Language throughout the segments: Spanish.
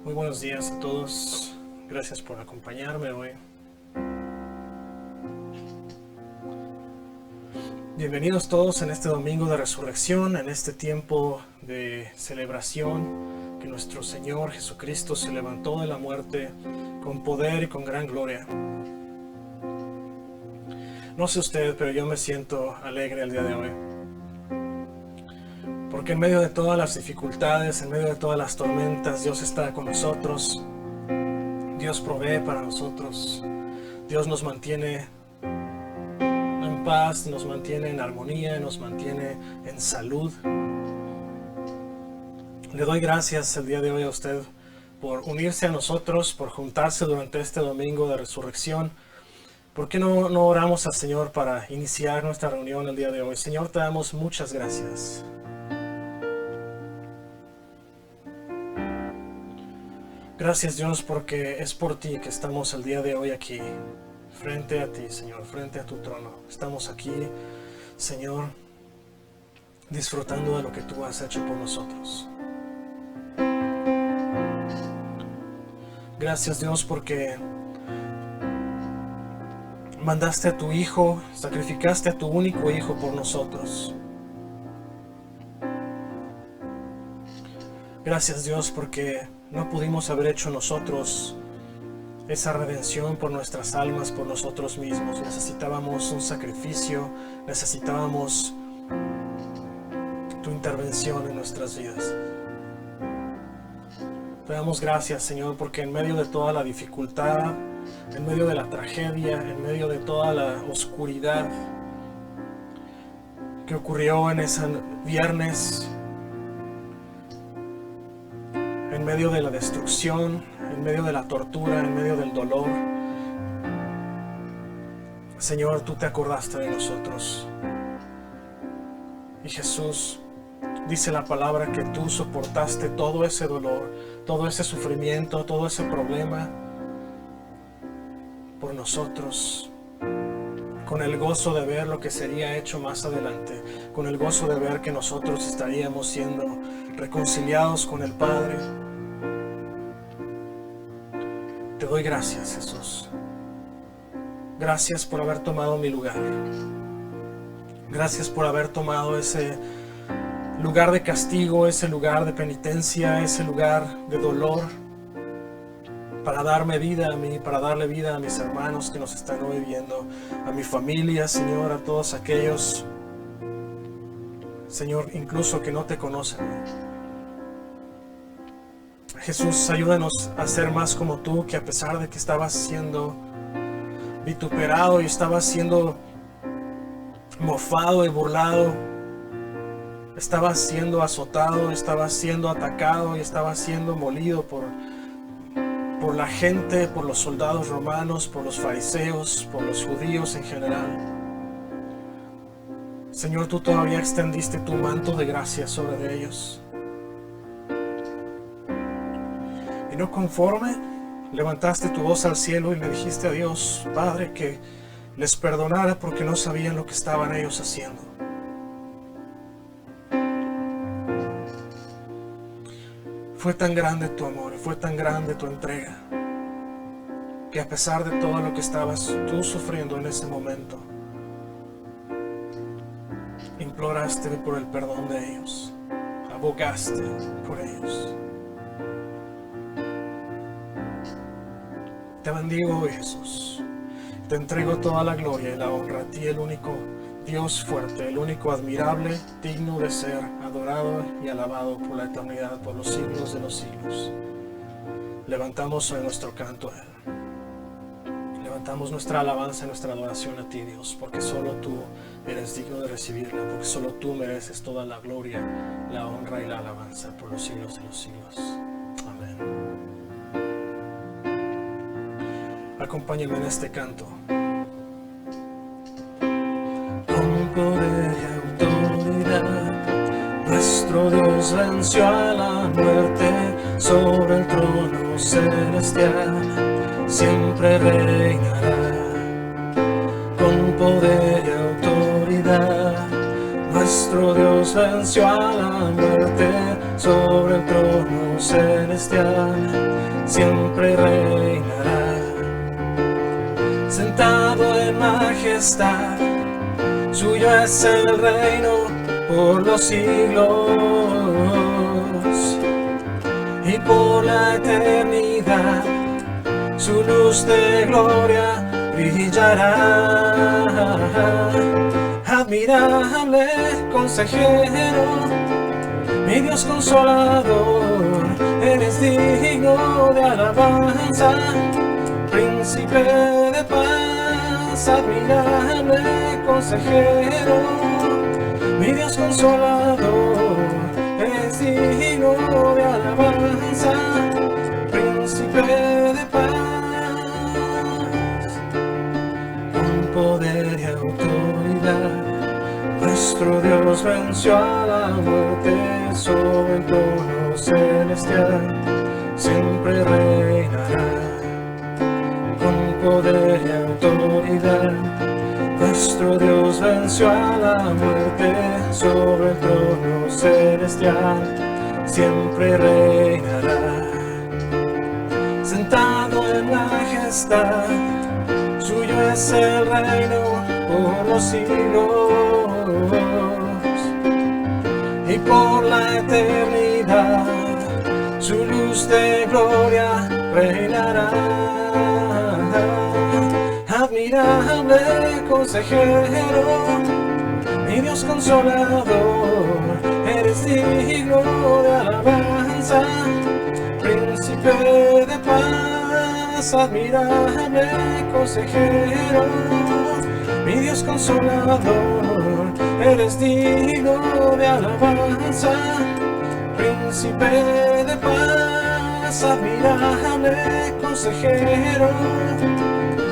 Muy buenos días a todos. Gracias por acompañarme hoy. Bienvenidos todos en este domingo de resurrección, en este tiempo de celebración que nuestro Señor Jesucristo se levantó de la muerte con poder y con gran gloria. No sé usted, pero yo me siento alegre el día de hoy. Porque en medio de todas las dificultades, en medio de todas las tormentas, Dios está con nosotros. Dios provee para nosotros. Dios nos mantiene en paz, nos mantiene en armonía, nos mantiene en salud. Le doy gracias el día de hoy a usted por unirse a nosotros, por juntarse durante este domingo de resurrección. ¿Por qué no oramos al Señor para iniciar nuestra reunión el día de hoy? Señor, te damos muchas gracias. Gracias, Dios, porque es por ti que estamos el día de hoy aquí, frente a ti, Señor, frente a tu trono. Estamos aquí, Señor, disfrutando de lo que tú has hecho por nosotros. Gracias, Dios, porque mandaste a tu Hijo, sacrificaste a tu único Hijo por nosotros. Gracias, Dios, porque no pudimos haber hecho nosotros esa redención por nuestras almas, por nosotros mismos. Necesitábamos un sacrificio, necesitábamos tu intervención en nuestras vidas. Te damos gracias, Señor, porque en medio de toda la dificultad, en medio de la tragedia, en medio de toda la oscuridad que ocurrió en ese viernes, en medio de la destrucción, en medio de la tortura, en medio del dolor, Señor, tú te acordaste de nosotros. Y Jesús, dice la palabra que tú soportaste todo ese dolor, todo ese sufrimiento, todo ese problema por nosotros, con el gozo de ver lo que sería hecho más adelante, con el gozo de ver que nosotros estaríamos siendo reconciliados con el Padre. Te doy gracias, Jesús. Gracias por haber tomado mi lugar. Gracias por haber tomado ese lugar de castigo, ese lugar de penitencia, ese lugar de dolor, para darme vida a mí, para darle vida a mis hermanos que nos están hoy viendo, a mi familia, Señor, a todos aquellos, Señor, incluso que no te conocen. Jesús, ayúdanos a ser más como tú, que a pesar de que estabas siendo vituperado y estabas siendo mofado y burlado, estabas siendo azotado, estabas siendo atacado y estabas siendo molido por la gente, por los soldados romanos, por los fariseos, por los judíos en general. Señor, tú todavía extendiste tu manto de gracia sobre ellos. Y no conforme, levantaste tu voz al cielo y le dijiste a Dios, Padre, que les perdonara porque no sabían lo que estaban ellos haciendo. Fue tan grande tu amor, fue tan grande tu entrega, que a pesar de todo lo que estabas tú sufriendo en ese momento, imploraste por el perdón de ellos, abogaste por ellos. Te bendigo hoy, Jesús. Te entrego toda la gloria y la honra a ti, el único Dios fuerte, el único admirable, digno de ser adorado y alabado por la eternidad, por los siglos de los siglos. Levantamos hoy nuestro canto a Él. Levantamos nuestra alabanza y nuestra adoración a ti, Dios, porque solo tú eres digno de recibirla, porque solo tú mereces toda la gloria, la honra y la alabanza por los siglos de los siglos. Amén. Acompáñenme en este canto. Con poder y autoridad, nuestro Dios venció a la muerte, sobre el trono celestial siempre reinará. Con poder y autoridad, Nuestro Dios venció a la muerte sobre el trono celestial, siempre reinará, sentado en majestad. Suyo es el reino por los siglos y por la eternidad. Su luz de gloria brillará. Admirable consejero, mi Dios consolador, eres digno de alabanza, príncipe de paz. Admirable consejero, mi Dios consolador, eres digno de alabanza, príncipe de paz. Con poder y autoridad, nuestro Dios venció a la muerte sobre el trono celestial, siempre reinará. Con poder y autoridad, nuestro Dios venció a la muerte sobre el trono celestial, siempre reinará. Sentado en majestad, suyo es el reino por los siglos y por la eternidad. Su luz de gloria reinará. Admirable consejero, mi Dios consolador, eres digno de alabanza, príncipe de paz. Admirable consejero, mi Dios consolador, eres digno de alabanza, príncipe de paz. Admirable consejero,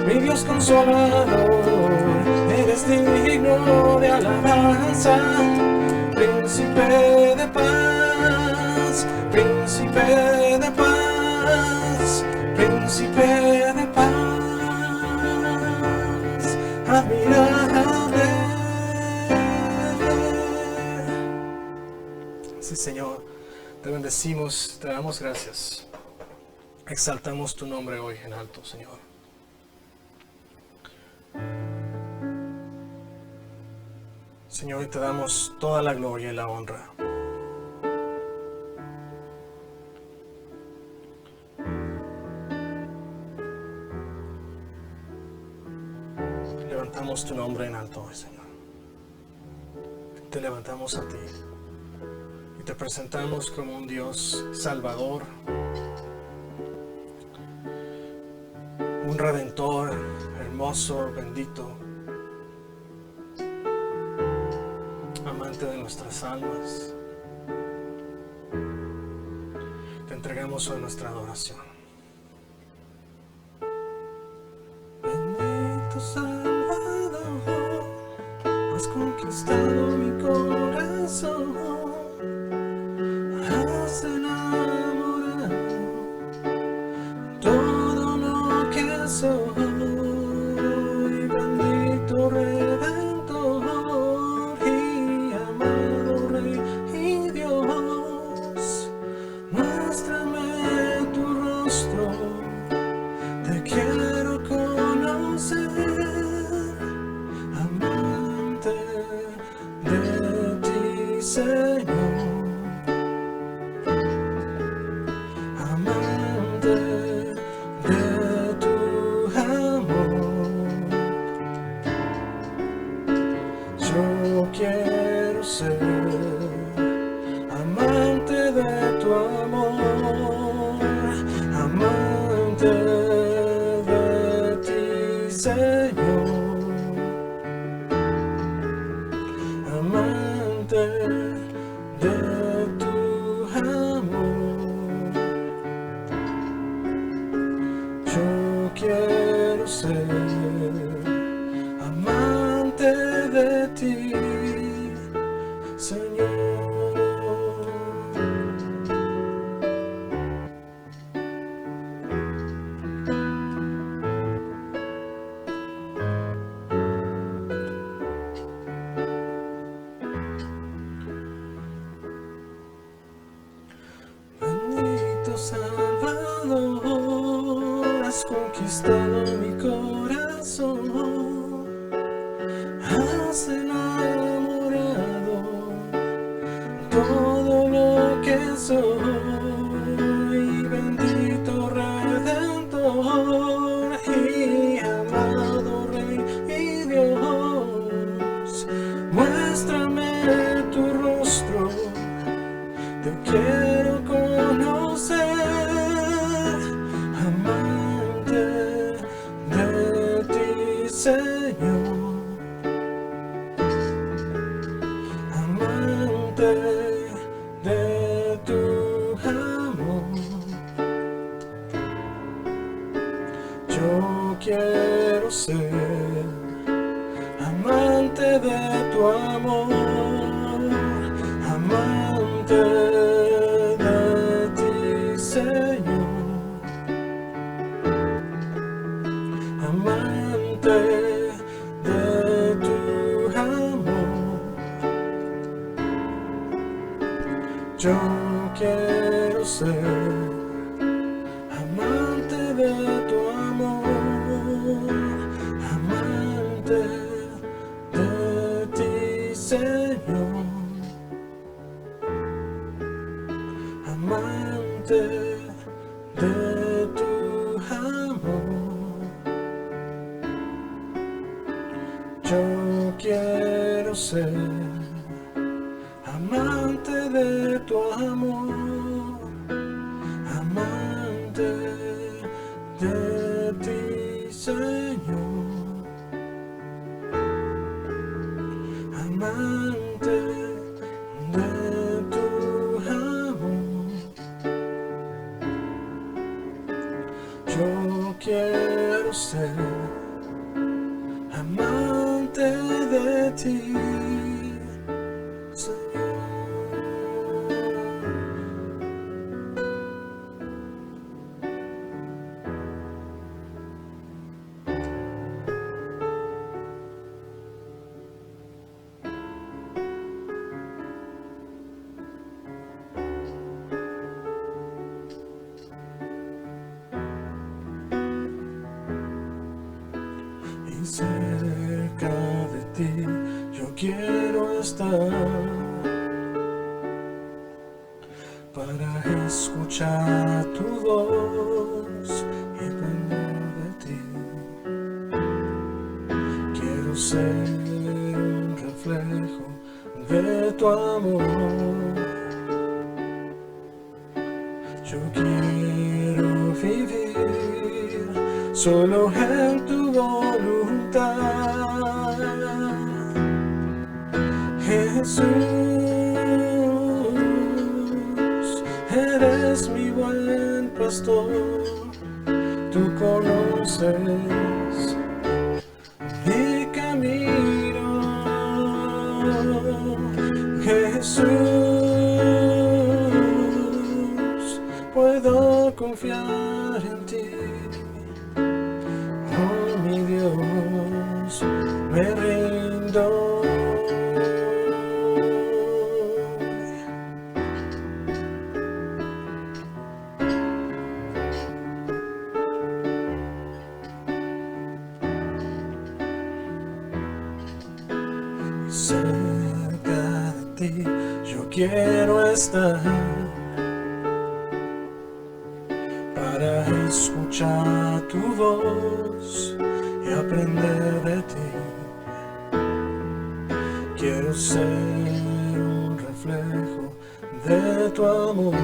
mi Dios consolador, eres digno de alabanza, príncipe de paz, príncipe de paz, príncipe de paz. Admirable. Sí, Señor, te bendecimos, te damos gracias. Exaltamos tu nombre hoy en alto, Señor. Señor, te damos toda la gloria y la honra. Levantamos tu nombre en alto hoy, Señor. Te levantamos a ti y te presentamos como un Dios salvador, un redentor hermoso, bendito, amante de nuestras almas. Te entregamos hoy nuestra adoración. Bendito Salvador, has conquistado mi corazón, has enamorado todo lo que soy. Bendito Redentor y amado Rey y Dios, muéstrame tu rostro, te quiero conocer, amante de ti, Señor, amante de tu amor. Yo quiero ser amante de tu amor, amante de ti, Señor, amante de tu amor. Yo quiero ser amante de ti, Señor. has conquistado mi corazón, has enamorado todo lo que soy, bendito Redentor y amado Rey y Dios. Muéstrame tu rostro, te quiero conocer, amante de ti, Señor, amante de tu amor. Yo quiero ser amante de tu amor, amante de ti, Señor, amante de tu amor. Yo quiero ser amante de tu amor, amante de ti, Señor, amante de tu amor. Yo quiero ser amante de tu amor, amante de ti, Señor, amante de tu amor. Yo quiero ser amante de ti, Señor. Y cerca de ti yo quiero estar, para escuchar tu voz y aprender de ti. Quiero ser un reflejo de tu amor. Yo quiero vivir solo en tu voluntad, Jesús. Eres mi buen pastor, tú conoces mi camino, Jesús. Puedo confiar en ti, oh mi Dios, me rindo. Cerca de ti yo quiero estar, para escuchar tu voz y aprender de ti. Quiero ser un reflejo de tu amor.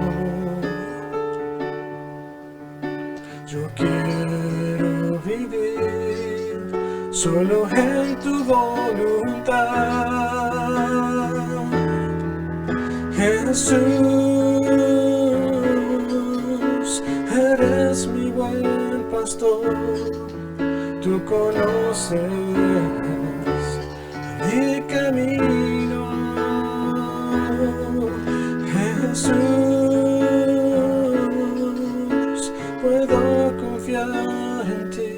Yo quiero vivir solo en tu voluntad, Jesús. Eres mi buen pastor, tú conoces mi camino, Jesús. Puedo confiar en ti,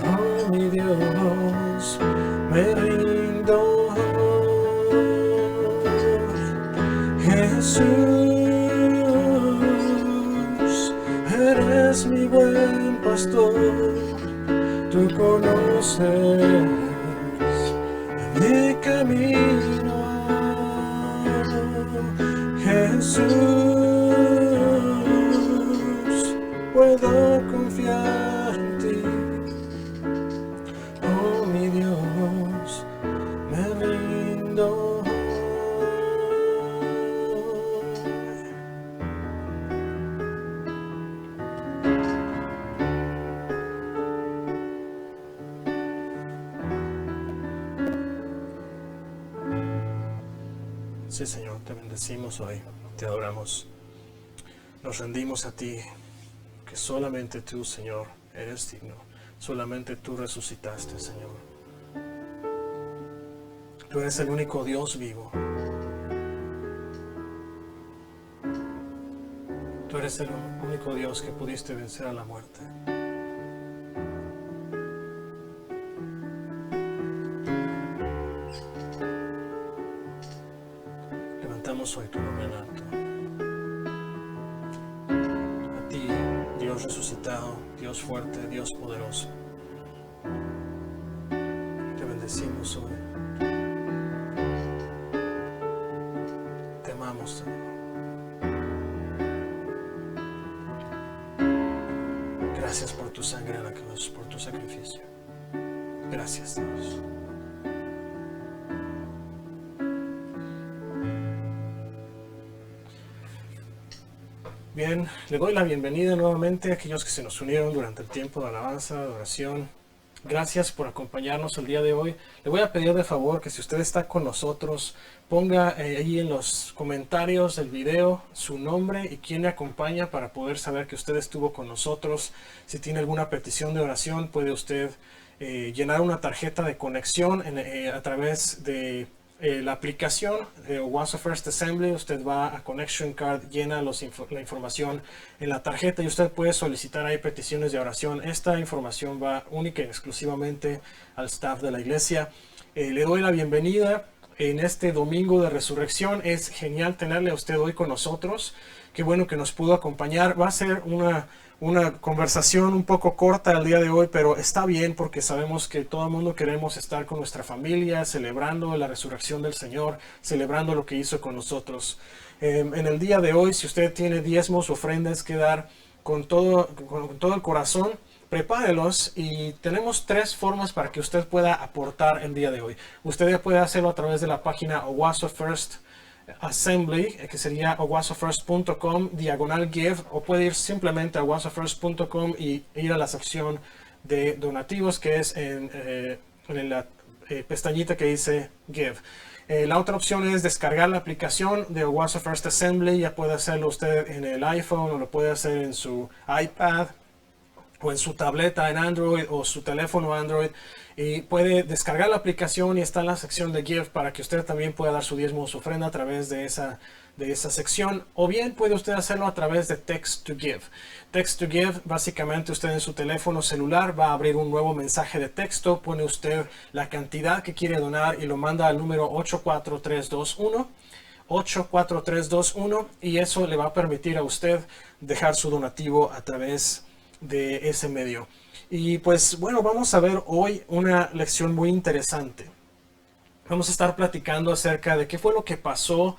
oh mi Dios, me rindo. Jesús, eres mi buen conoces mi camino, Jesús, puedo confiar en ti, oh mi Dios, me rindo. Sí, Señor, te bendecimos hoy, te adoramos, nos rendimos a ti, que solamente tú, Señor, eres digno, solamente tú resucitaste, Señor. Tú eres el único Dios vivo. Tú eres el único Dios que pudiste vencer a la muerte. Levantamos hoy tu nombre en alto. A ti, Dios resucitado, Dios fuerte, Dios poderoso. Te bendecimos hoy. Te amamos, Señor. Gracias por tu sangre en la cruz, por tu sacrificio. Gracias, Dios. Bien, le doy la bienvenida nuevamente a aquellos que se nos unieron durante el tiempo de alabanza, de oración. Gracias por acompañarnos el día de hoy. Le voy a pedir de favor que si usted está con nosotros, ponga ahí en los comentarios del video su nombre y quién le acompaña para poder saber que usted estuvo con nosotros. Si tiene alguna petición de oración, puede usted llenar una tarjeta de conexión a través de la aplicación Owasso First Assembly. Usted va a Connection Card, llena la información en la tarjeta y usted puede solicitar ahí peticiones de oración. Esta información va única y exclusivamente al staff de la iglesia. Le doy la bienvenida en este domingo de resurrección. Es genial tenerle a usted hoy con nosotros. Qué bueno que nos pudo acompañar. Va a ser una conversación un poco corta el día de hoy, pero está bien porque sabemos que todo el mundo queremos estar con nuestra familia, celebrando la resurrección del Señor, celebrando lo que hizo con nosotros. En el día de hoy, si usted tiene diezmos, ofrendas que dar con todo el corazón, prepárelos y tenemos 3 formas para que usted pueda aportar el día de hoy. Usted puede hacerlo a través de la página Owasso First Assembly, que sería owassofirst.com/give, o puede ir simplemente a owassofirst.com y ir a la sección de donativos, que es en la pestañita que dice Give. La otra opción es descargar la aplicación de Owasso First Assembly. Ya puede hacerlo usted en el iPhone o lo puede hacer en su iPad o en su tableta en Android o su teléfono Android, y puede descargar la aplicación y está en la sección de Give para que usted también pueda dar su diezmo o su ofrenda a través de esa sección, o bien puede usted hacerlo a través de Text to Give. Text to Give, básicamente usted en su teléfono celular va a abrir un nuevo mensaje de texto, pone usted la cantidad que quiere donar y lo manda al número 84321, y eso le va a permitir a usted dejar su donativo a través de ese medio. Y pues bueno, vamos a ver hoy una lección muy interesante. Vamos a estar platicando acerca de qué fue lo que pasó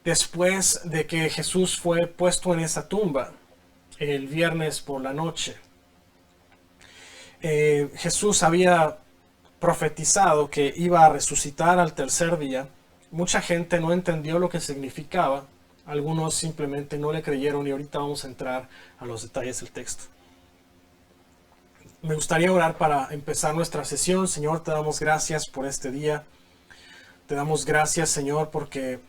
después de que Jesús fue puesto en esa tumba el viernes por la noche. Jesús había profetizado que iba a resucitar al tercer día. Mucha gente no entendió lo que significaba. Algunos simplemente no le creyeron y ahorita vamos a entrar a los detalles del texto. Me gustaría orar para empezar nuestra sesión. Señor, te damos gracias por este día. Te damos gracias, Señor, porque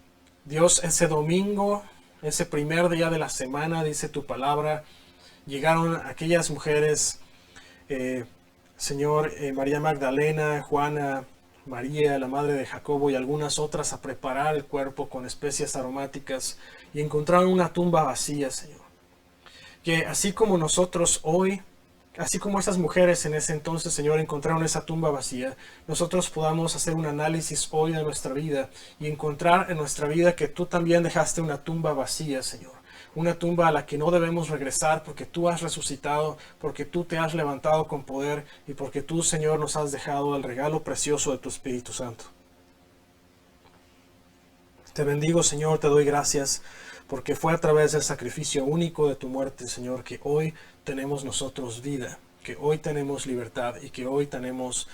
Dios, ese domingo, ese primer día de la semana, dice tu palabra, llegaron aquellas mujeres, Señor, María Magdalena, Juana, María, la madre de Jacobo y algunas otras a preparar el cuerpo con especias aromáticas y encontraron una tumba vacía, Señor. Que así como nosotros hoy, así como esas mujeres en ese entonces, Señor, encontraron esa tumba vacía, nosotros podamos hacer un análisis hoy de nuestra vida y encontrar en nuestra vida que tú también dejaste una tumba vacía, Señor. una tumba a la que no debemos regresar porque tú has resucitado, porque tú te has levantado con poder y porque tú, Señor, nos has dejado el regalo precioso de tu Espíritu Santo. Te bendigo, Señor, te doy gracias porque fue a través del sacrificio único de tu muerte, Señor, que hoy tenemos nosotros vida, que hoy tenemos libertad y que hoy tenemos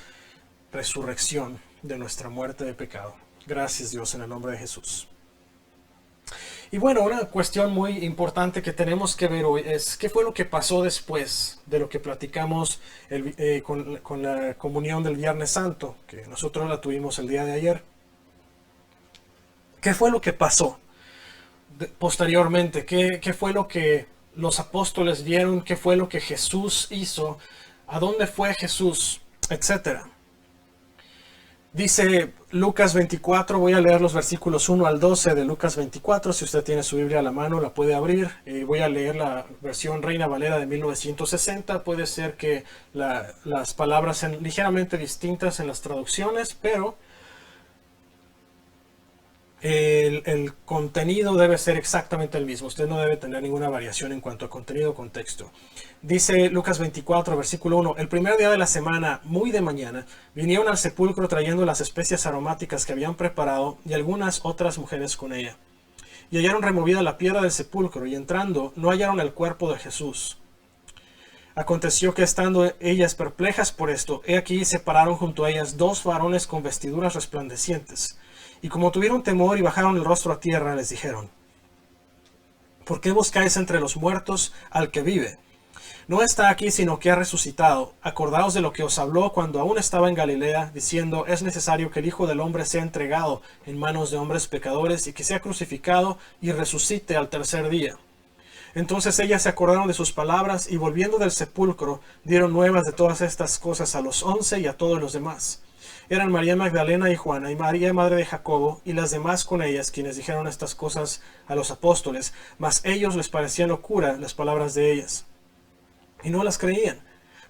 resurrección de nuestra muerte de pecado. Gracias, Dios, en el nombre de Jesús. Y bueno, una cuestión muy importante que tenemos que ver hoy es qué fue lo que pasó después de lo que platicamos con la comunión del Viernes Santo, que nosotros la tuvimos el día de ayer. ¿Qué fue lo que pasó posteriormente? ¿Qué fue lo que los apóstoles vieron? ¿Qué fue lo que Jesús hizo? ¿A dónde fue Jesús? Etcétera. Dice Lucas 24, voy a leer los versículos 1 al 12 de Lucas 24. Si usted tiene su Biblia a la mano, la puede abrir. Voy a leer la versión Reina Valera de 1960. Puede ser que las palabras sean ligeramente distintas en las traducciones, pero el contenido debe ser exactamente el mismo. Usted no debe tener ninguna variación en cuanto a contenido o contexto. Dice Lucas 24, versículo 1. El primer día de la semana, muy de mañana, vinieron al sepulcro trayendo las especias aromáticas que habían preparado y algunas otras mujeres con ella. Y hallaron removida la piedra del sepulcro y entrando no hallaron el cuerpo de Jesús. Aconteció que estando ellas perplejas por esto, he aquí se pararon junto a ellas dos varones con vestiduras resplandecientes. Y como tuvieron temor y bajaron el rostro a tierra, les dijeron: ¿por qué buscáis entre los muertos al que vive? No está aquí, sino que ha resucitado. Acordaos de lo que os habló cuando aún estaba en Galilea, diciendo: es necesario que el Hijo del Hombre sea entregado en manos de hombres pecadores y que sea crucificado y resucite al tercer día. Entonces ellas se acordaron de sus palabras y volviendo del sepulcro dieron nuevas de todas estas cosas a los 11 y a todos los demás. Eran María Magdalena y Juana y María, madre de Jacobo, y las demás con ellas, quienes dijeron estas cosas a los apóstoles, mas ellos les parecían locura las palabras de ellas, y no las creían.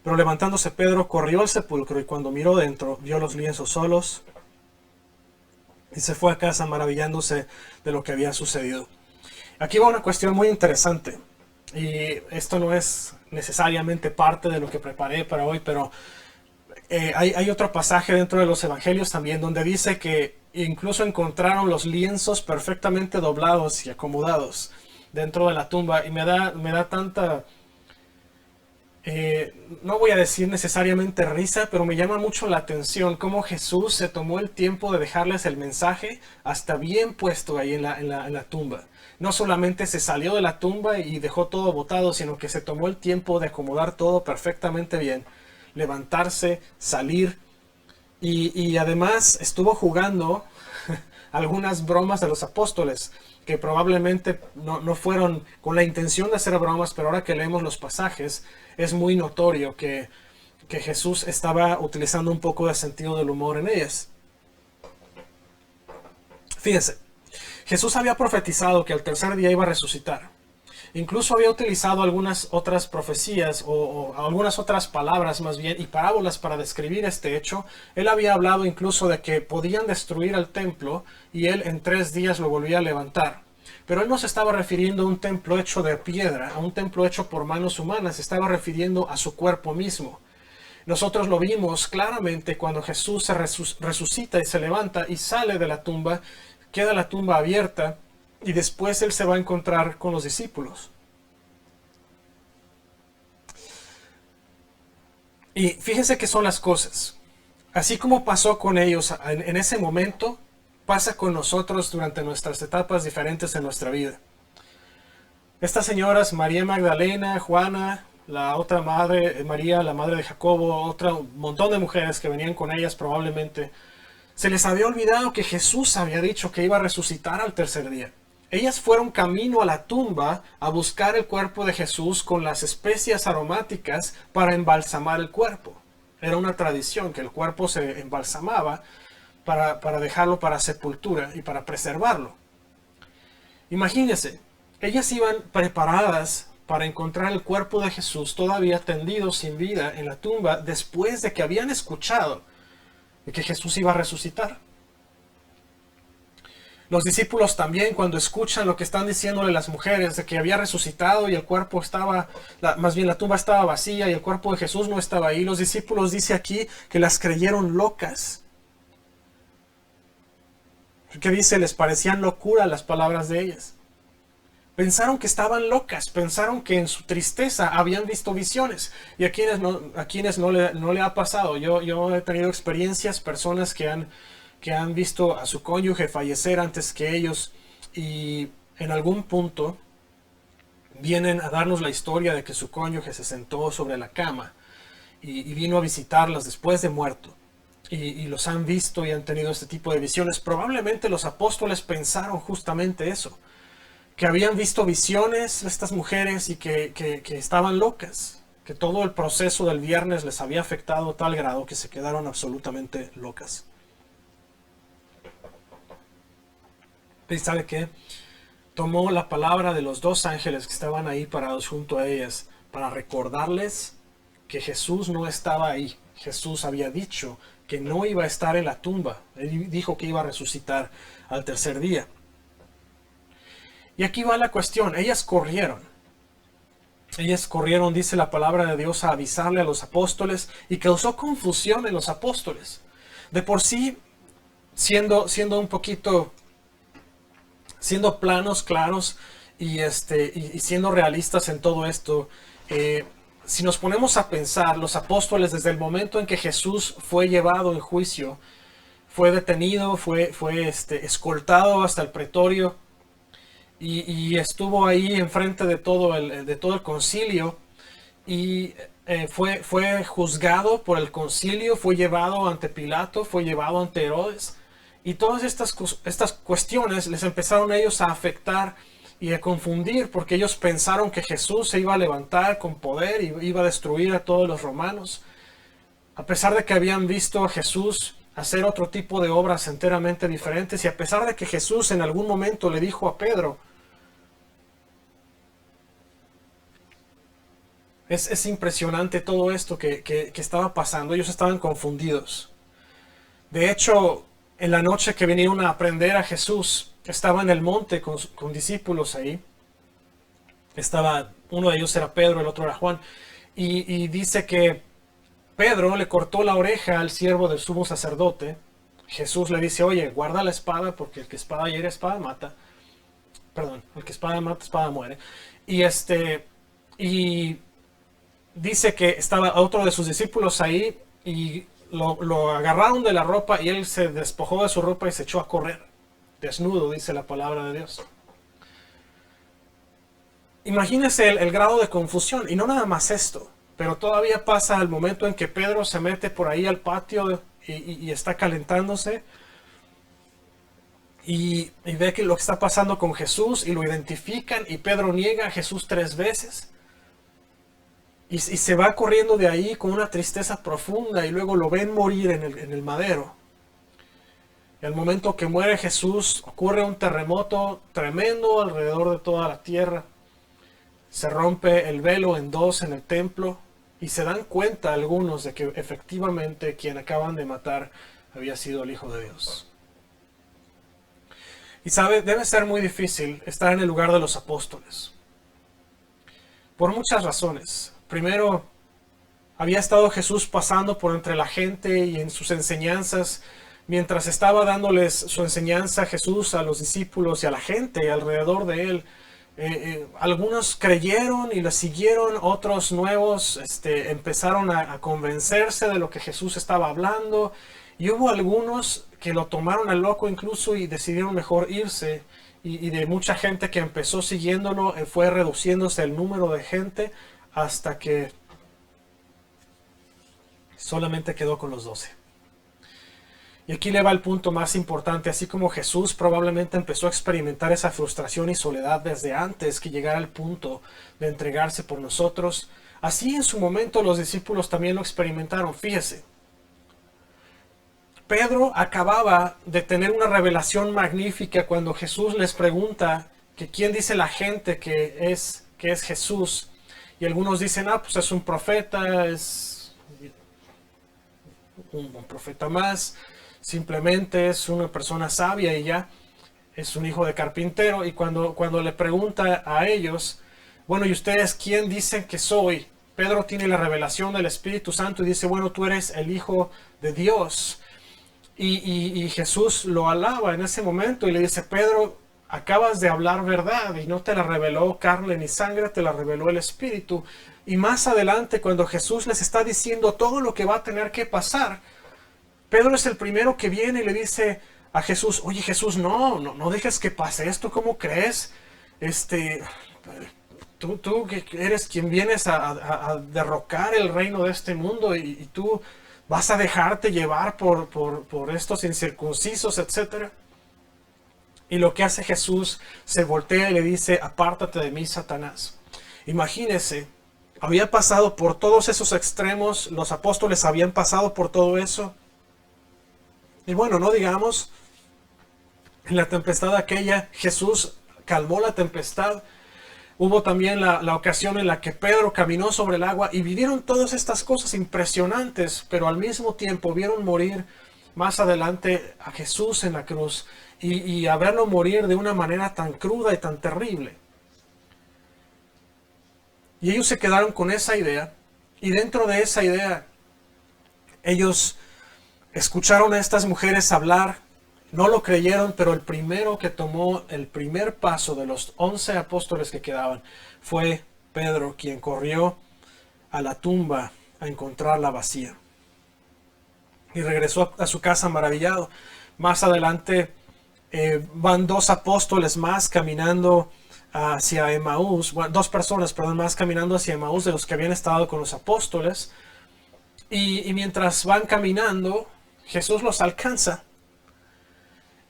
Pero levantándose Pedro, corrió al sepulcro, y cuando miró dentro, vio los lienzos solos, y se fue a casa maravillándose de lo que había sucedido. Aquí va una cuestión muy interesante, y esto no es necesariamente parte de lo que preparé para hoy, pero hay otro pasaje dentro de los evangelios también donde dice que incluso encontraron los lienzos perfectamente doblados y acomodados dentro de la tumba, y me da tanta, no voy a decir necesariamente risa, pero me llama mucho la atención cómo Jesús se tomó el tiempo de dejarles el mensaje hasta bien puesto ahí en la tumba. No solamente se salió de la tumba y dejó todo botado, sino que se tomó el tiempo de acomodar todo perfectamente bien, levantarse, salir, y además estuvo jugando algunas bromas de los apóstoles que probablemente no fueron con la intención de hacer bromas, pero ahora que leemos los pasajes es muy notorio que Jesús estaba utilizando un poco de sentido del humor en ellas. Fíjense, Jesús había profetizado que al tercer día iba a resucitar. Incluso había utilizado algunas otras profecías o algunas otras palabras más bien y parábolas para describir este hecho. Él había hablado incluso de que podían destruir el templo y él en 3 días lo volvía a levantar. Pero él no se estaba refiriendo a un templo hecho de piedra, a un templo hecho por manos humanas, se estaba refiriendo a su cuerpo mismo. Nosotros lo vimos claramente cuando Jesús se resucita y se levanta y sale de la tumba, queda la tumba abierta. Y después él se va a encontrar con los discípulos. Y fíjense qué son las cosas. Así como pasó con ellos en ese momento, pasa con nosotros durante nuestras etapas diferentes en nuestra vida. Estas señoras, María Magdalena, Juana, la otra madre, María, la madre de Jacobo, un montón de mujeres que venían con ellas probablemente, se les había olvidado que Jesús había dicho que iba a resucitar al tercer día. Ellas fueron camino a la tumba a buscar el cuerpo de Jesús con las especias aromáticas para embalsamar el cuerpo. Era una tradición que el cuerpo se embalsamaba para dejarlo para sepultura y para preservarlo. Imagínense, ellas iban preparadas para encontrar el cuerpo de Jesús todavía tendido sin vida en la tumba después de que habían escuchado de que Jesús iba a resucitar. Los discípulos también, cuando escuchan lo que están diciéndole las mujeres, de que había resucitado y el cuerpo estaba, más bien la tumba estaba vacía y el cuerpo de Jesús no estaba ahí, los discípulos dice aquí que las creyeron locas. Que dice, les parecían locura las palabras de ellas. Pensaron que estaban locas, pensaron que en su tristeza habían visto visiones. Y a quienes no le ha pasado. Yo he tenido experiencias, personas que han visto a su cónyuge fallecer antes que ellos y en algún punto vienen a darnos la historia de que su cónyuge se sentó sobre la cama y vino a visitarlas después de muerto. Y los han visto y han tenido este tipo de visiones. Probablemente los apóstoles pensaron justamente eso, que habían visto visiones estas mujeres y que estaban locas, que todo el proceso del viernes les había afectado a tal grado que se quedaron absolutamente locas. ¿Y sabe qué? Tomó la palabra de los dos ángeles que estaban ahí parados junto a ellas para recordarles que Jesús no estaba ahí. Jesús había dicho que no iba a estar en la tumba. Él dijo que iba a resucitar al tercer día. Y aquí va la cuestión. Ellas corrieron, dice la palabra de Dios, a avisarle a los apóstoles y causó confusión en los apóstoles. De por sí, siendo un poquito, siendo planos, claros y siendo realistas en todo esto, si nos ponemos a pensar, los apóstoles desde el momento en que Jesús fue llevado en juicio, fue detenido, fue escoltado hasta el pretorio y estuvo ahí enfrente de todo el concilio y fue juzgado por el concilio, fue llevado ante Pilato, fue llevado ante Herodes y todas estas cuestiones les empezaron a ellos a afectar y a confundir, porque ellos pensaron que Jesús se iba a levantar con poder y iba a destruir a todos los romanos, a pesar de que habían visto a Jesús hacer otro tipo de obras enteramente diferentes, y a pesar de que Jesús en algún momento le dijo a Pedro, es impresionante todo esto que estaba pasando. Ellos estaban confundidos. De hecho, en la noche que vinieron a aprender a Jesús, estaba en el monte con discípulos ahí. Uno de ellos era Pedro, el otro era Juan. Y dice que Pedro le cortó la oreja al siervo del sumo sacerdote. Jesús le dice, oye, guarda la espada, porque el que espada hiere, espada mata. Perdón, el que espada mata, espada muere. Y dice que estaba otro de sus discípulos ahí y lo agarraron de la ropa y él se despojó de su ropa y se echó a correr. Desnudo, dice la palabra de Dios. Imagínese el grado de confusión. Y no nada más esto, pero todavía pasa el momento en que Pedro se mete por ahí al patio y está calentándose. Y ve que lo que está pasando con Jesús y lo identifican y Pedro niega a Jesús 3 veces. Y se va corriendo de ahí con una tristeza profunda y luego lo ven morir en el madero. Y al momento que muere Jesús ocurre un terremoto tremendo alrededor de toda la tierra. Se rompe el velo en dos en el templo y se dan cuenta algunos de que efectivamente quien acaban de matar había sido el Hijo de Dios. Y sabe, debe ser muy difícil estar en el lugar de los apóstoles. Por muchas razones. Primero, había estado Jesús pasando por entre la gente y en sus enseñanzas, mientras estaba dándoles su enseñanza Jesús a los discípulos y a la gente alrededor de él. Algunos creyeron y lo siguieron, otros nuevos empezaron a convencerse de lo que Jesús estaba hablando, y hubo algunos que lo tomaron al loco incluso y decidieron mejor irse, y de mucha gente que empezó siguiéndolo fue reduciéndose el número de gente hasta que solamente quedó con los 12. Y aquí le va el punto más importante. Así como Jesús probablemente empezó a experimentar esa frustración y soledad desde antes que llegara al punto de entregarse por nosotros, así en su momento los discípulos también lo experimentaron. Fíjese, Pedro acababa de tener una revelación magnífica cuando Jesús les pregunta que quién dice la gente que es Jesús. Y algunos dicen, pues es un profeta, es un profeta más. Simplemente es una persona sabia y ya. es un hijo de carpintero, y cuando le pregunta a ellos, bueno, ¿y ustedes quién dicen que soy? Pedro tiene la revelación del Espíritu Santo y dice, bueno, tú eres el Hijo de Dios. Y Jesús lo alaba en ese momento y le dice, Pedro, acabas de hablar verdad y no te la reveló carne ni sangre, te la reveló el Espíritu. Y más adelante, cuando Jesús les está diciendo todo lo que va a tener que pasar, Pedro es el primero que viene y le dice a Jesús, oye Jesús, no dejes que pase esto, ¿cómo crees? Tú que eres quien vienes a derrocar el reino de este mundo y tú vas a dejarte llevar por estos incircuncisos, etcétera. Y lo que hace Jesús, se voltea y le dice, apártate de mí, Satanás. Imagínese, había pasado por todos esos extremos, los apóstoles habían pasado por todo eso. Y bueno, no digamos, en la tempestad aquella, Jesús calmó la tempestad. Hubo también la ocasión en la que Pedro caminó sobre el agua y vivieron todas estas cosas impresionantes, pero al mismo tiempo vieron morir más adelante a Jesús en la cruz y a verlo morir de una manera tan cruda y tan terrible. Y ellos se quedaron con esa idea, y dentro de esa idea ellos escucharon a estas mujeres hablar, no lo creyeron, pero el primero que tomó el primer paso de los 11 apóstoles que quedaban fue Pedro, quien corrió a la tumba a encontrarla vacía. Y regresó a su casa maravillado. Más adelante van dos apóstoles más caminando hacia Emaús, bueno, dos personas, perdón, más caminando hacia Emaús de los que habían estado con los apóstoles. Y mientras van caminando, Jesús los alcanza.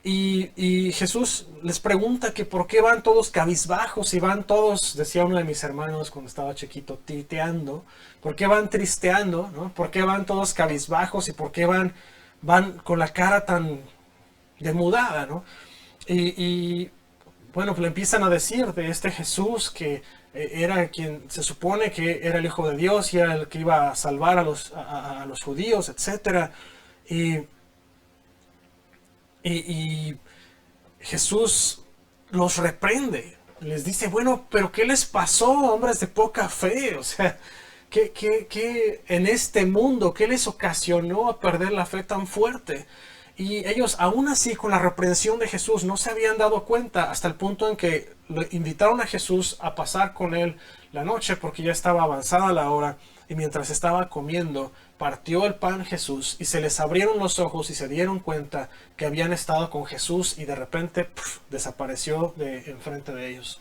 Y Jesús les pregunta que por qué van todos cabizbajos y van todos, decía uno de mis hermanos cuando estaba chiquito, titeando. ¿Por qué van tristeando? ¿No? ¿Por qué van todos cabizbajos y por qué van con la cara tan demudada? ¿No? Y bueno, pues le empiezan a decir de este Jesús que era quien se supone que era el Hijo de Dios y era el que iba a salvar a los judíos, etc. Y Jesús los reprende, les dice, bueno, pero ¿qué les pasó, hombres de poca fe? O sea, ¿qué en este mundo, qué les ocasionó a perder la fe tan fuerte? Y ellos, aún así, con la reprensión de Jesús, no se habían dado cuenta hasta el punto en que le invitaron a Jesús a pasar con él la noche, porque ya estaba avanzada la hora, y mientras estaba comiendo, partió el pan Jesús, y se les abrieron los ojos y se dieron cuenta que habían estado con Jesús, y de repente desapareció de enfrente de ellos.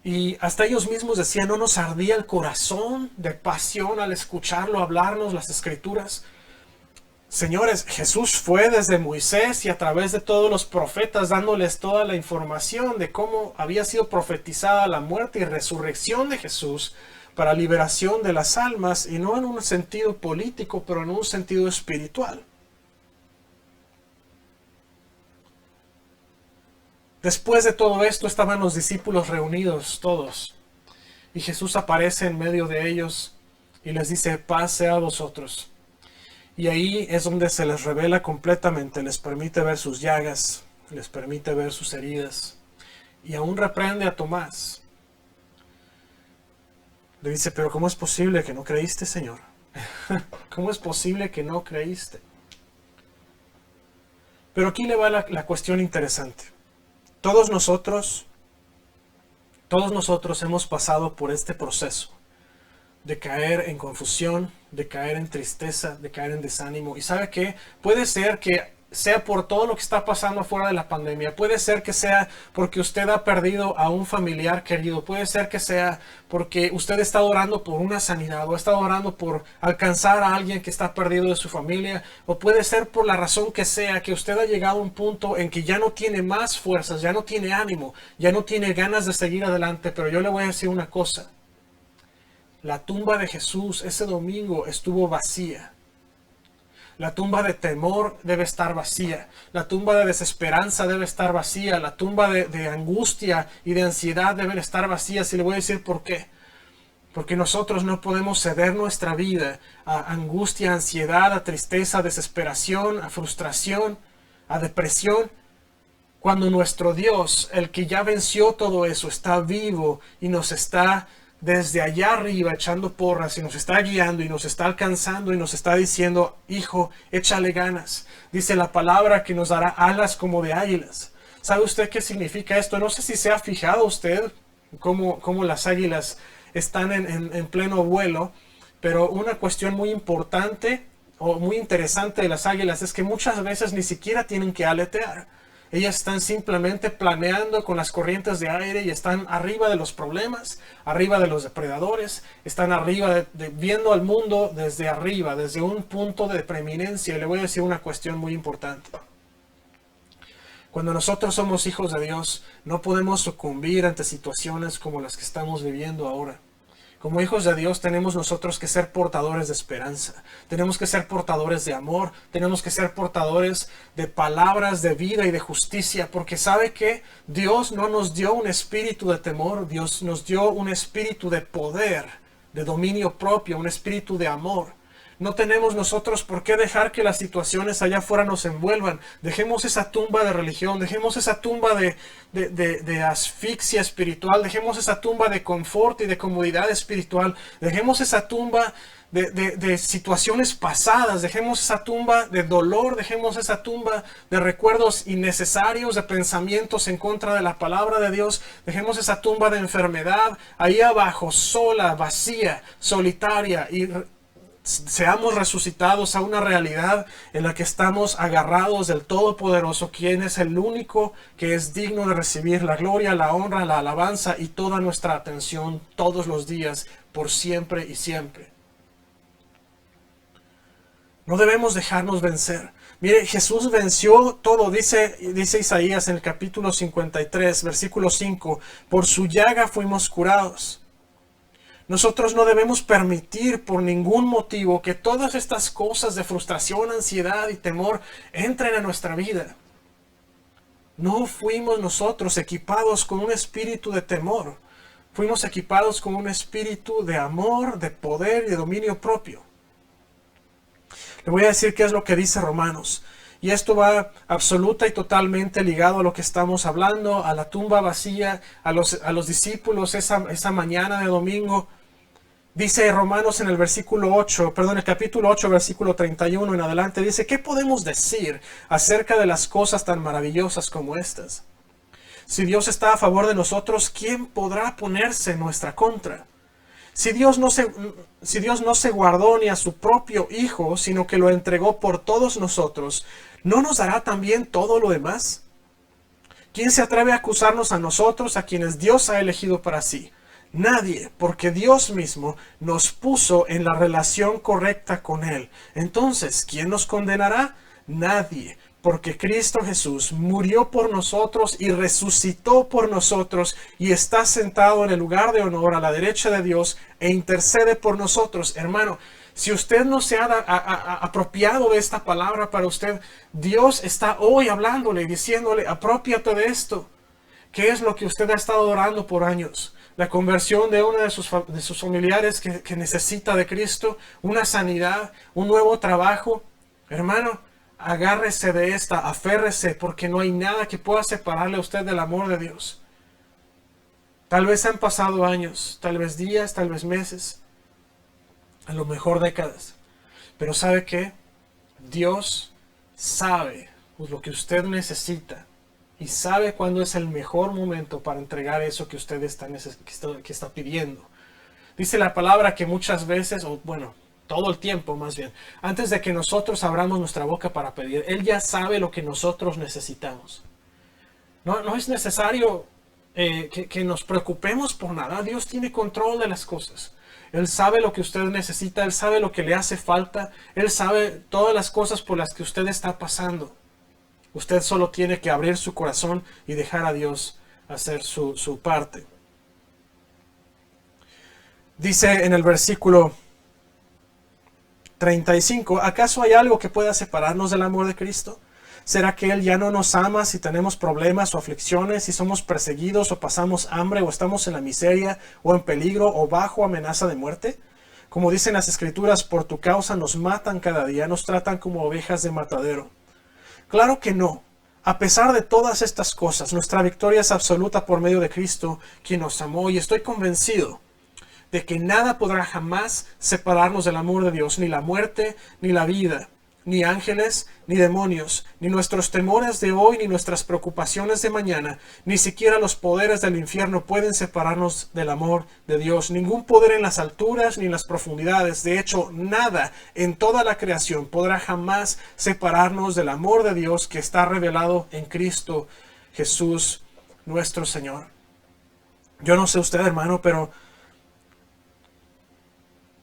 Y hasta ellos mismos decían, ¿no nos ardía el corazón de pasión al escucharlo hablarnos las Escrituras? Señores, Jesús fue desde Moisés y a través de todos los profetas dándoles toda la información de cómo había sido profetizada la muerte y resurrección de Jesús para liberación de las almas, y no en un sentido político, pero en un sentido espiritual. Después de todo esto estaban los discípulos reunidos todos, y Jesús aparece en medio de ellos y les dice, paz sea a vosotros. Y ahí es donde se les revela completamente, les permite ver sus llagas, les permite ver sus heridas, y aún reprende a Tomás. Le dice, pero ¿cómo es posible que no creíste, Señor? ¿Cómo es posible que no creíste? Pero aquí le va la cuestión interesante. Todos nosotros hemos pasado por este proceso de caer en confusión, de caer en tristeza, de caer en desánimo. ¿Y sabe qué? Puede ser que sea por todo lo que está pasando afuera de la pandemia. Puede ser que sea porque usted ha perdido a un familiar querido. Puede ser que sea porque usted está orando por una sanidad o está orando por alcanzar a alguien que está perdido de su familia. O puede ser por la razón que sea que usted ha llegado a un punto en que ya no tiene más fuerzas, ya no tiene ánimo, ya no tiene ganas de seguir adelante. Pero yo le voy a decir una cosa. La tumba de Jesús ese domingo estuvo vacía. La tumba de temor debe estar vacía. La tumba de desesperanza debe estar vacía. La tumba de angustia y de ansiedad deben estar vacías. Y le voy a decir por qué. Porque nosotros no podemos ceder nuestra vida a angustia, a ansiedad, a tristeza, a desesperación, a frustración, a depresión. Cuando nuestro Dios, el que ya venció todo eso, está vivo y nos está desde allá arriba echando porras y nos está guiando y nos está alcanzando y nos está diciendo, hijo, échale ganas. Dice la palabra que nos dará alas como de águilas. ¿Sabe usted qué significa esto? No sé si se ha fijado usted cómo las águilas están en pleno vuelo, pero una cuestión muy importante o muy interesante de las águilas es que muchas veces ni siquiera tienen que aletear. Ellas están simplemente planeando con las corrientes de aire y están arriba de los problemas, arriba de los depredadores, están arriba viendo al mundo desde arriba, desde un punto de preeminencia. Y le voy a decir una cuestión muy importante. Cuando nosotros somos hijos de Dios, no podemos sucumbir ante situaciones como las que estamos viviendo ahora. Como hijos de Dios tenemos nosotros que ser portadores de esperanza, tenemos que ser portadores de amor, tenemos que ser portadores de palabras de vida y de justicia, porque ¿sabe qué? Dios no nos dio un espíritu de temor, Dios nos dio un espíritu de poder, de dominio propio, un espíritu de amor. No tenemos nosotros por qué dejar que las situaciones allá afuera nos envuelvan. Dejemos esa tumba de religión, dejemos esa tumba de asfixia espiritual, dejemos esa tumba de confort y de comodidad espiritual, dejemos esa tumba de situaciones pasadas, dejemos esa tumba de dolor, dejemos esa tumba de recuerdos innecesarios, de pensamientos en contra de la palabra de Dios, dejemos esa tumba de enfermedad ahí abajo, sola, vacía, solitaria, y seamos resucitados a una realidad en la que estamos agarrados del Todopoderoso, quien es el único que es digno de recibir la gloria, la honra, la alabanza y toda nuestra atención todos los días, por siempre y siempre. No debemos dejarnos vencer. Mire, Jesús venció todo, dice Isaías en el capítulo 53, versículo 5, por su llaga fuimos curados. Nosotros no debemos permitir por ningún motivo que todas estas cosas de frustración, ansiedad y temor entren a nuestra vida. No fuimos nosotros equipados con un espíritu de temor. Fuimos equipados con un espíritu de amor, de poder y de dominio propio. Le voy a decir qué es lo que dice Romanos. Y esto va absoluta y totalmente ligado a lo que estamos hablando, a la tumba vacía, a los discípulos esa mañana de domingo. Dice Romanos en el capítulo 8, versículo 31 en adelante, dice, ¿qué podemos decir acerca de las cosas tan maravillosas como estas? Si Dios está a favor de nosotros, ¿quién podrá ponerse en nuestra contra? Si Dios no se guardó ni a su propio Hijo, sino que lo entregó por todos nosotros, ¿no nos dará también todo lo demás? ¿Quién se atreve a acusarnos a nosotros, a quienes Dios ha elegido para sí? Nadie, porque Dios mismo nos puso en la relación correcta con Él. Entonces, ¿quién nos condenará? Nadie, porque Cristo Jesús murió por nosotros y resucitó por nosotros y está sentado en el lugar de honor a la derecha de Dios e intercede por nosotros. Hermano, si usted no se ha apropiado de esta palabra para usted, Dios está hoy hablándole y diciéndole, apropiate de esto. ¿Qué es lo que usted ha estado orando por años? La conversión de uno de sus familiares que necesita de Cristo, una sanidad, un nuevo trabajo. Hermano, agárrese de esta, aférrese, porque no hay nada que pueda separarle a usted del amor de Dios. Tal vez han pasado años, tal vez días, tal vez meses, a lo mejor décadas. Pero ¿sabe qué? Dios sabe lo que usted necesita. Y sabe cuándo es el mejor momento para entregar eso que usted está pidiendo. Dice la palabra que muchas veces, o bueno, todo el tiempo más bien, antes de que nosotros abramos nuestra boca para pedir, Él ya sabe lo que nosotros necesitamos. No es necesario que nos preocupemos por nada. Dios tiene control de las cosas. Él sabe lo que usted necesita, Él sabe lo que le hace falta, Él sabe todas las cosas por las que usted está pasando. Usted solo tiene que abrir su corazón y dejar a Dios hacer su parte. Dice en el versículo 35, ¿acaso hay algo que pueda separarnos del amor de Cristo? ¿Será que Él ya no nos ama si tenemos problemas o aflicciones, si somos perseguidos o pasamos hambre o estamos en la miseria o en peligro o bajo amenaza de muerte? Como dicen las Escrituras, por tu causa nos matan cada día, nos tratan como ovejas de matadero. Claro que no. A pesar de todas estas cosas, nuestra victoria es absoluta por medio de Cristo, quien nos amó, y estoy convencido de que nada podrá jamás separarnos del amor de Dios, ni la muerte, ni la vida, ni ángeles, ni demonios, ni nuestros temores de hoy, ni nuestras preocupaciones de mañana, ni siquiera los poderes del infierno pueden separarnos del amor de Dios. Ningún poder en las alturas ni en las profundidades, de hecho, nada en toda la creación podrá jamás separarnos del amor de Dios que está revelado en Cristo Jesús, nuestro Señor. Yo no sé usted, hermano, pero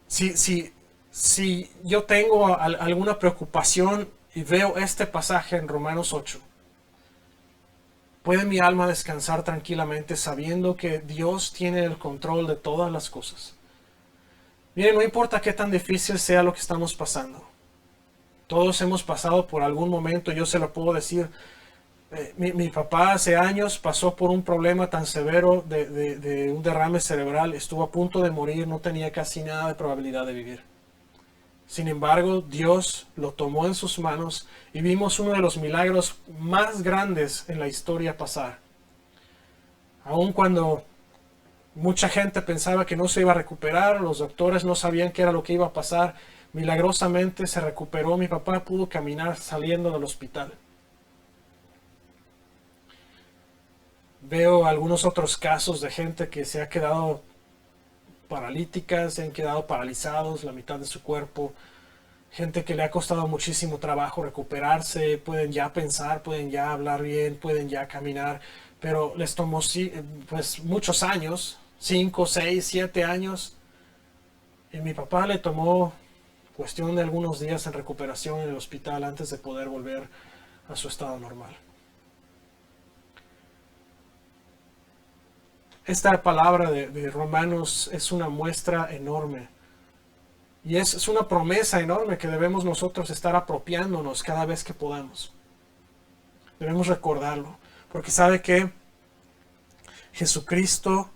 si yo tengo alguna preocupación y veo este pasaje en Romanos 8, ¿puede mi alma descansar tranquilamente sabiendo que Dios tiene el control de todas las cosas? Miren, no importa qué tan difícil sea lo que estamos pasando. Todos hemos pasado por algún momento, yo se lo puedo decir. Mi papá hace años pasó por un problema tan severo de un derrame cerebral, estuvo a punto de morir, no tenía casi nada de probabilidad de vivir. Sin embargo, Dios lo tomó en sus manos y vimos uno de los milagros más grandes en la historia pasar. Aun cuando mucha gente pensaba que no se iba a recuperar, los doctores no sabían qué era lo que iba a pasar, milagrosamente se recuperó, mi papá pudo caminar saliendo del hospital. Veo algunos otros casos de gente que se ha quedado paralítica, se han quedado paralizados la mitad de su cuerpo, gente que le ha costado muchísimo trabajo recuperarse, pueden ya pensar, pueden ya hablar bien, pueden ya caminar, pero les tomó pues muchos años, 5, 6, 7 años, y mi papá le tomó cuestión de algunos días en recuperación en el hospital antes de poder volver a su estado normal. Esta palabra de Romanos es una muestra enorme. Y es una promesa enorme que debemos nosotros estar apropiándonos cada vez que podamos. Debemos recordarlo. Porque sabe que Jesucristo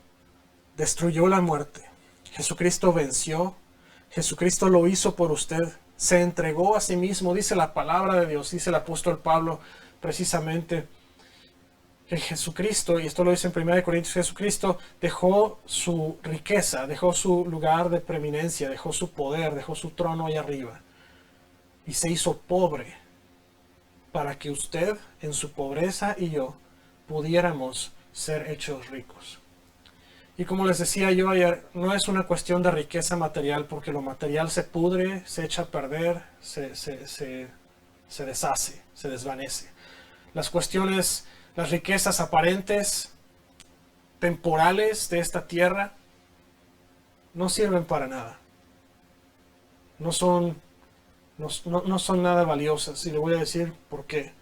destruyó la muerte. Jesucristo venció. Jesucristo lo hizo por usted. Se entregó a sí mismo. Dice la palabra de Dios. Dice el apóstol Pablo precisamente que Jesucristo, y esto lo dice en 1 Corintios, Jesucristo dejó su riqueza, dejó su lugar de preeminencia, dejó su poder, dejó su trono ahí arriba y se hizo pobre para que usted en su pobreza y yo pudiéramos ser hechos ricos. Y como les decía yo ayer, no es una cuestión de riqueza material, porque lo material se pudre, se echa a perder, se deshace, se desvanece. Las riquezas aparentes, temporales de esta tierra, no sirven para nada. No son nada valiosas. Y le voy a decir por qué.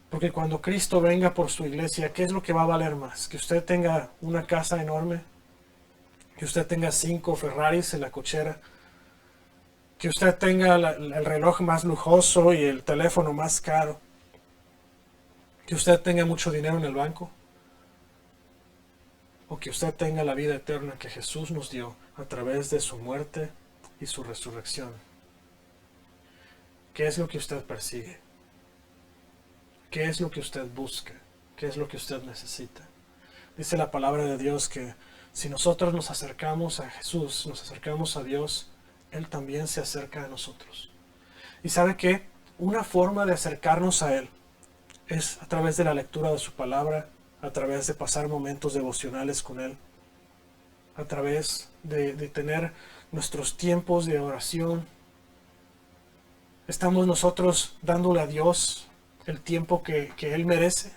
Porque cuando Cristo venga por su iglesia, ¿qué es lo que va a valer más? ¿Que usted tenga una casa enorme? ¿Que usted tenga 5 Ferraris en la cochera? ¿Que usted tenga el reloj más lujoso y el teléfono más caro? ¿Que usted tenga mucho dinero en el banco? ¿O que usted tenga la vida eterna que Jesús nos dio a través de su muerte y su resurrección? ¿Qué es lo que usted persigue? ¿Qué es lo que usted busca? ¿Qué es lo que usted necesita? Dice la palabra de Dios que si nosotros nos acercamos a Jesús, nos acercamos a Dios, Él también se acerca a nosotros. ¿Y sabe qué? Una forma de acercarnos a Él es a través de la lectura de su palabra, a través de pasar momentos devocionales con Él, a través de tener nuestros tiempos de oración. Estamos nosotros dándole a Dios el tiempo que Él merece.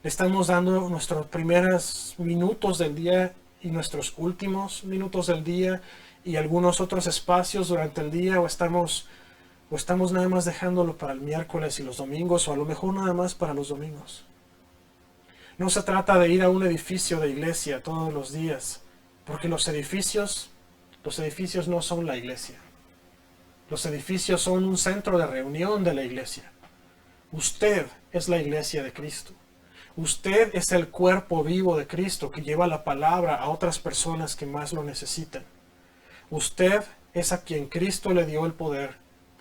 Le estamos dando nuestros primeros minutos del día y nuestros últimos minutos del día y algunos otros espacios durante el día, o estamos nada más dejándolo para el miércoles y los domingos, o a lo mejor nada más para los domingos. No se trata de ir a un edificio de iglesia todos los días, porque los edificios no son la iglesia. Los edificios son un centro de reunión de la iglesia. Usted es la iglesia de Cristo. Usted es el cuerpo vivo de Cristo que lleva la palabra a otras personas que más lo necesitan. Usted es a quien Cristo le dio el poder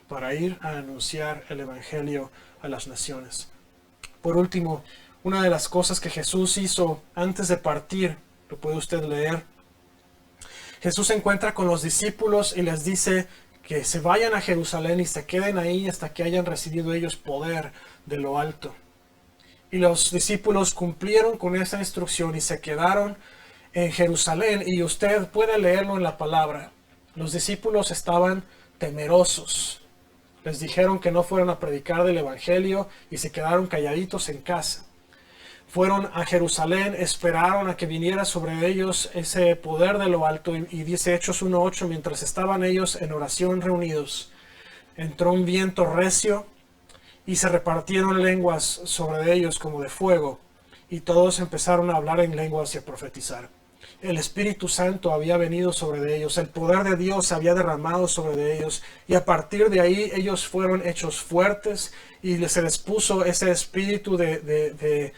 para ir a anunciar el Evangelio a las naciones. Por último, una de las cosas que Jesús hizo antes de partir, lo puede usted leer. Jesús se encuentra con los discípulos y les dice que se vayan a Jerusalén y se queden ahí hasta que hayan recibido ellos poder de lo alto. Y los discípulos cumplieron con esa instrucción y se quedaron en Jerusalén, y usted puede leerlo en la palabra. Los discípulos estaban temerosos. Les dijeron que no fueran a predicar del evangelio y se quedaron calladitos en casa. Fueron a Jerusalén, esperaron a que viniera sobre ellos ese poder de lo alto, y dice Hechos 1:8, mientras estaban ellos en oración reunidos, entró un viento recio y se repartieron lenguas sobre ellos como de fuego, y todos empezaron a hablar en lenguas y a profetizar. El Espíritu Santo había venido sobre ellos, el poder de Dios se había derramado sobre ellos, y a partir de ahí ellos fueron hechos fuertes y se les puso ese espíritu de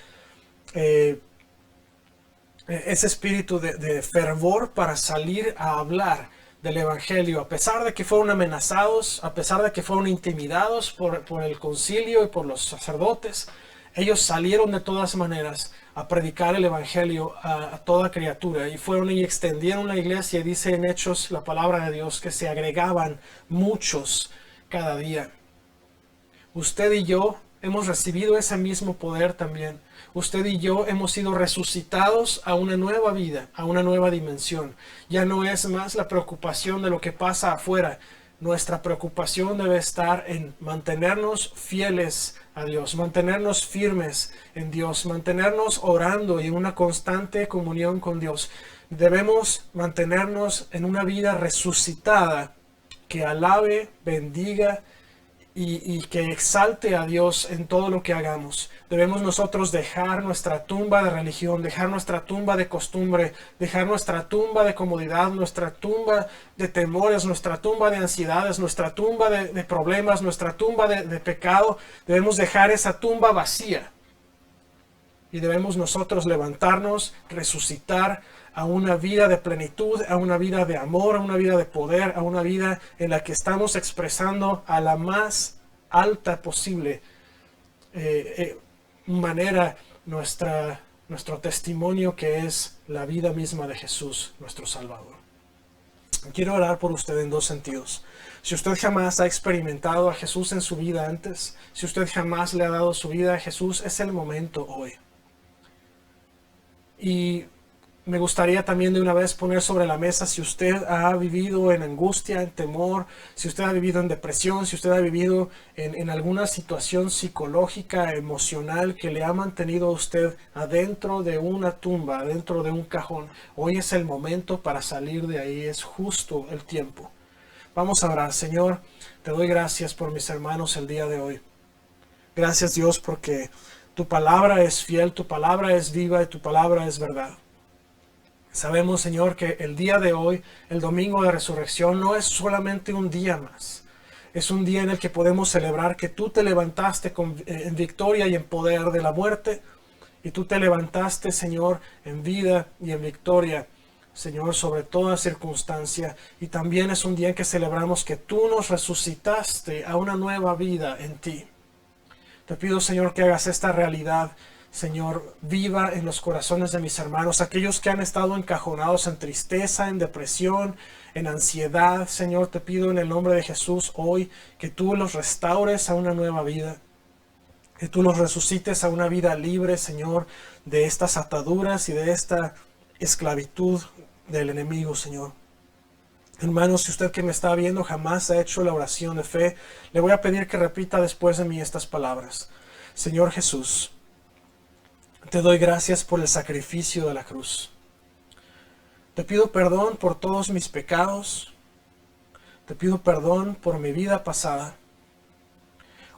fervor para salir a hablar del evangelio, a pesar de que fueron amenazados, a pesar de que fueron intimidados por el concilio y por los sacerdotes. Ellos salieron de todas maneras a predicar el evangelio a toda criatura, y fueron y extendieron la iglesia. Y dice en Hechos la palabra de Dios que se agregaban muchos cada día. Usted y yo hemos recibido ese mismo poder también. Usted y yo hemos sido resucitados a una nueva vida, a una nueva dimensión. Ya no es más la preocupación de lo que pasa afuera. Nuestra preocupación debe estar en mantenernos fieles a Dios, mantenernos firmes en Dios, mantenernos orando y en una constante comunión con Dios. Debemos mantenernos en una vida resucitada que alabe, bendiga y que exalte a Dios en todo lo que hagamos. Debemos nosotros dejar nuestra tumba de religión, dejar nuestra tumba de costumbre, dejar nuestra tumba de comodidad, nuestra tumba de temores, nuestra tumba de ansiedades, nuestra tumba de problemas, nuestra tumba de pecado. Debemos dejar esa tumba vacía y debemos nosotros levantarnos, resucitar a una vida de plenitud, a una vida de amor, a una vida de poder, a una vida en la que estamos expresando a la más alta posible manera nuestro testimonio, que es la vida misma de Jesús, nuestro Salvador. Quiero orar por usted en dos sentidos. Si usted jamás ha experimentado a Jesús en su vida antes, si usted jamás le ha dado su vida a Jesús, es el momento hoy. Y me gustaría también de una vez poner sobre la mesa, si usted ha vivido en angustia, en temor, si usted ha vivido en depresión, si usted ha vivido en alguna situación psicológica, emocional, que le ha mantenido a usted adentro de una tumba, adentro de un cajón, hoy es el momento para salir de ahí, es justo el tiempo. Vamos a orar. Señor, te doy gracias por mis hermanos el día de hoy. Gracias, Dios, porque tu palabra es fiel, tu palabra es viva y tu palabra es verdad. Sabemos, Señor, que el día de hoy, el domingo de resurrección, no es solamente un día más. Es un día en el que podemos celebrar que tú te levantaste en victoria y en poder de la muerte. Y tú te levantaste, Señor, en vida y en victoria, Señor, sobre toda circunstancia. Y también es un día en que celebramos que tú nos resucitaste a una nueva vida en ti. Te pido, Señor, que hagas esta realidad, Señor, viva en los corazones de mis hermanos, aquellos que han estado encajonados en tristeza, en depresión, en ansiedad. Señor, te pido en el nombre de Jesús hoy que tú los restaures a una nueva vida, que tú los resucites a una vida libre, Señor, de estas ataduras y de esta esclavitud del enemigo, Señor. Hermanos, si usted que me está viendo jamás ha hecho la oración de fe, le voy a pedir que repita después de mí estas palabras. Señor Jesús, te doy gracias por el sacrificio de la cruz. Te pido perdón por todos mis pecados. Te pido perdón por mi vida pasada.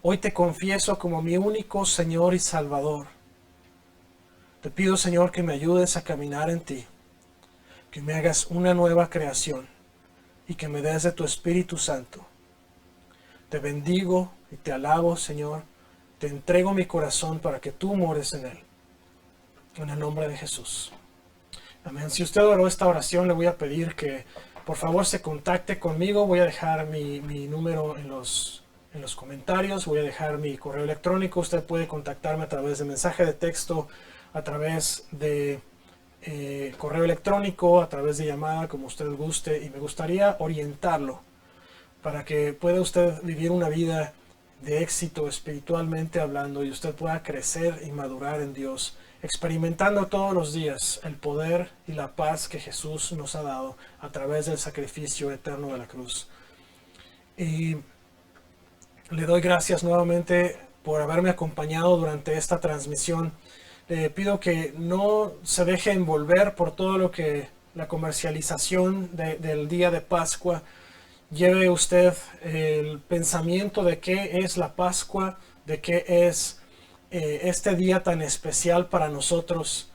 Hoy te confieso como mi único Señor y Salvador. Te pido, Señor, que me ayudes a caminar en ti, que me hagas una nueva creación y que me des de tu Espíritu Santo. Te bendigo y te alabo, Señor. Te entrego mi corazón para que tú mores en él. En el nombre de Jesús. Amén. Si usted oró esta oración, le voy a pedir que por favor se contacte conmigo. Voy a dejar mi número en en los comentarios. Voy a dejar mi correo electrónico. Usted puede contactarme a través de mensaje de texto, a través de correo electrónico, a través de llamada, como usted guste. Y me gustaría orientarlo para que pueda usted vivir una vida de éxito espiritualmente hablando y usted pueda crecer y madurar en Dios, experimentando todos los días el poder y la paz que Jesús nos ha dado a través del sacrificio eterno de la cruz. Y le doy gracias nuevamente por haberme acompañado durante esta transmisión. Le pido que no se deje envolver por todo lo que la comercialización del día de Pascua. Lleve usted el pensamiento de qué es la Pascua, de qué es este día tan especial para nosotros,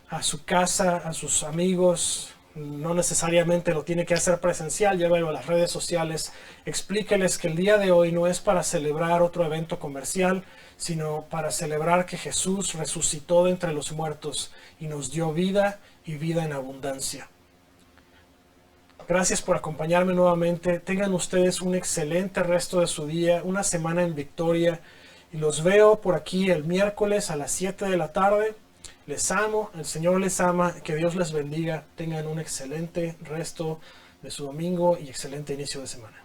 a su casa, a sus amigos. No necesariamente lo tiene que hacer presencial, llévelo a las redes sociales, explíqueles que el día de hoy no es para celebrar otro evento comercial, sino para celebrar que Jesús resucitó de entre los muertos y nos dio vida y vida en abundancia. Gracias por acompañarme nuevamente. Tengan ustedes un excelente resto de su día, una semana en victoria. Y los veo por aquí el miércoles a las 7 de la tarde. Les amo, el Señor les ama, que Dios les bendiga. Tengan un excelente resto de su domingo y excelente inicio de semana.